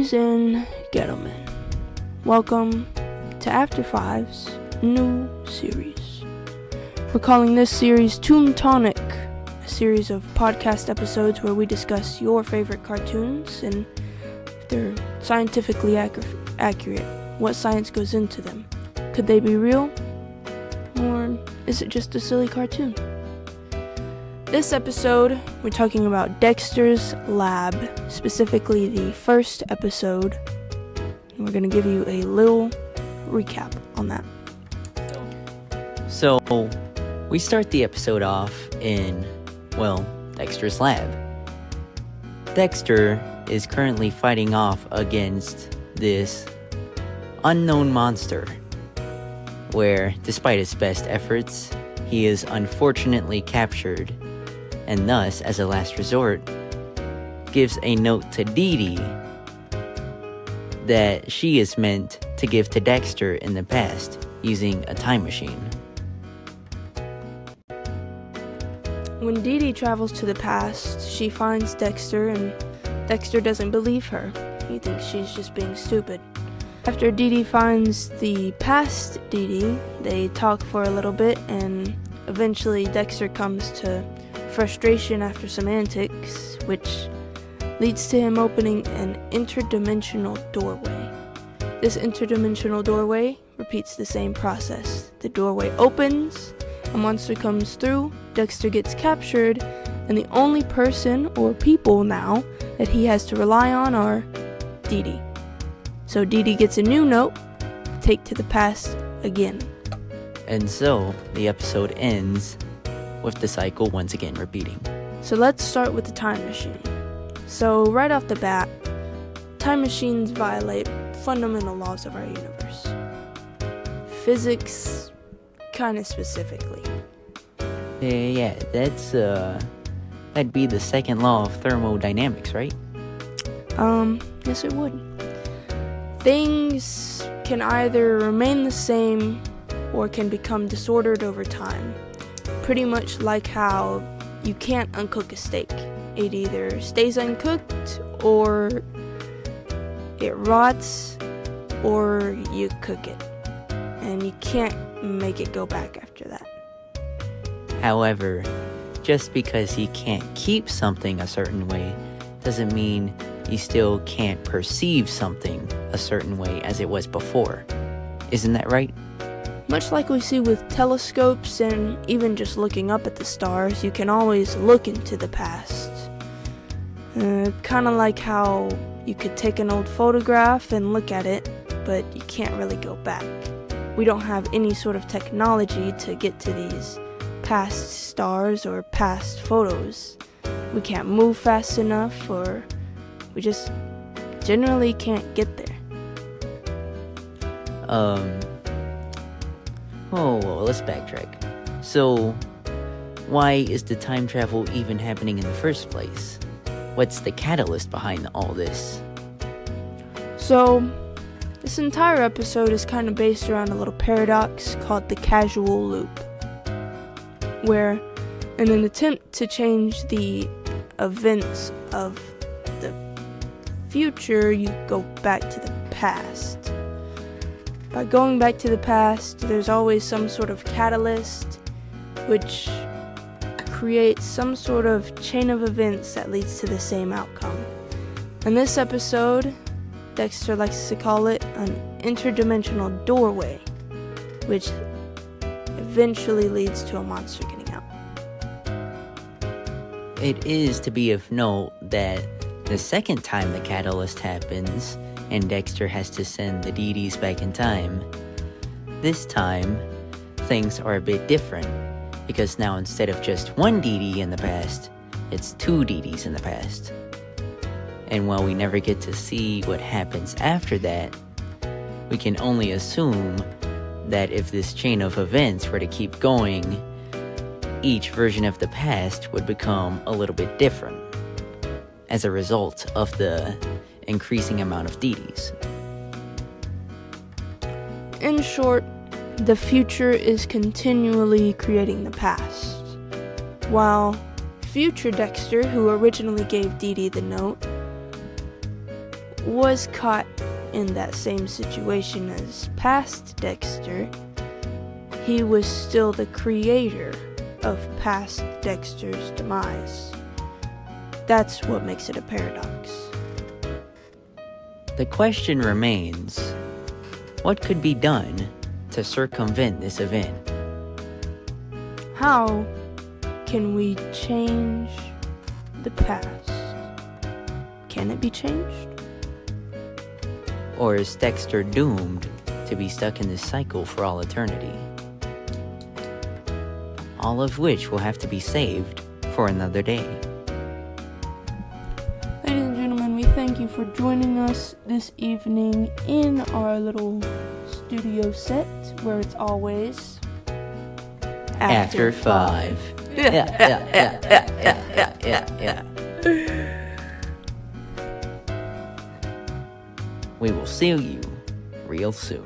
Ladies and gentlemen, welcome to After Five's new series. We're calling this series Toon Tonic, a series of podcast episodes where we discuss your favorite cartoons and if they're scientifically accurate, what science goes into them. Could they be real? Or is it just a silly cartoon? This episode, we're talking about Dexter's Lab, specifically the first episode. And we're going to give you a little recap on that. So, we start the episode off in, Dexter's Lab. Dexter is currently fighting off against this unknown monster, where, despite his best efforts, he is unfortunately captured, and thus, as a last resort, gives a note to Dee Dee that she is meant to give to Dexter in the past using a time machine. When Dee Dee travels to the past, she finds Dexter, and Dexter doesn't believe her. He thinks she's just being stupid. After Dee Dee finds the past Dee Dee, they talk for a little bit, and eventually Dexter comes to frustration after some antics, which leads to him opening an interdimensional doorway. This interdimensional doorway repeats the same process. The doorway opens, a monster comes through, Dexter gets captured, and the only person or people now that he has to rely on are Dee Dee. So Dee Dee gets a new note, take to the past again. And so, the episode ends with the cycle once again repeating. So let's start with the time machine. So right off the bat, time machines violate fundamental laws of our universe. Physics, kind of specifically. Yeah, that'd be the second law of thermodynamics, right? Yes it would. Things can either remain the same or can become disordered over time. Pretty much like how you can't uncook a steak. It either stays uncooked, or it rots, or you cook it. And you can't make it go back after that. However, just because you can't keep something a certain way doesn't mean you still can't perceive something a certain way as it was before. Isn't that right? Much like we see with telescopes and even just looking up at the stars, you can always look into the past. Kind of like how you could take an old photograph and look at it, but you can't really go back. We don't have any sort of technology to get to these past stars or past photos. We can't move fast enough, or we just generally can't get there. Let's backtrack. So, why is the time travel even happening in the first place? What's the catalyst behind all this? So, this entire episode is kind of based around a little paradox called the causal loop, where in an attempt to change the events of the future, you go back to the past. By going back to the past, there's always some sort of catalyst which creates some sort of chain of events that leads to the same outcome. In this episode, Dexter likes to call it an interdimensional doorway, which eventually leads to a monster getting out. It is to be of note that the second time the catalyst happens, and Dexter has to send the Dee Dees back in time, this time, things are a bit different, because now instead of just one Dee Dee in the past, it's two Dee Dees in the past. And while we never get to see what happens after that, we can only assume that if this chain of events were to keep going, each version of the past would become a little bit different as a result of the increasing amount of Dee Dees. In short, the future is continually creating the past, while future Dexter, who originally gave Dee Dee the note, was caught in that same situation as past Dexter, he was still the creator of past Dexter's demise. That's what makes it a paradox. The question remains, what could be done to circumvent this event? How can we change the past? Can it be changed? Or is Dexter doomed to be stuck in this cycle for all eternity? All of which will have to be saved for another day. Ladies and gentlemen, we thank you for joining us this evening in our little studio set where it's always After 5. Yeah. We will see you real soon.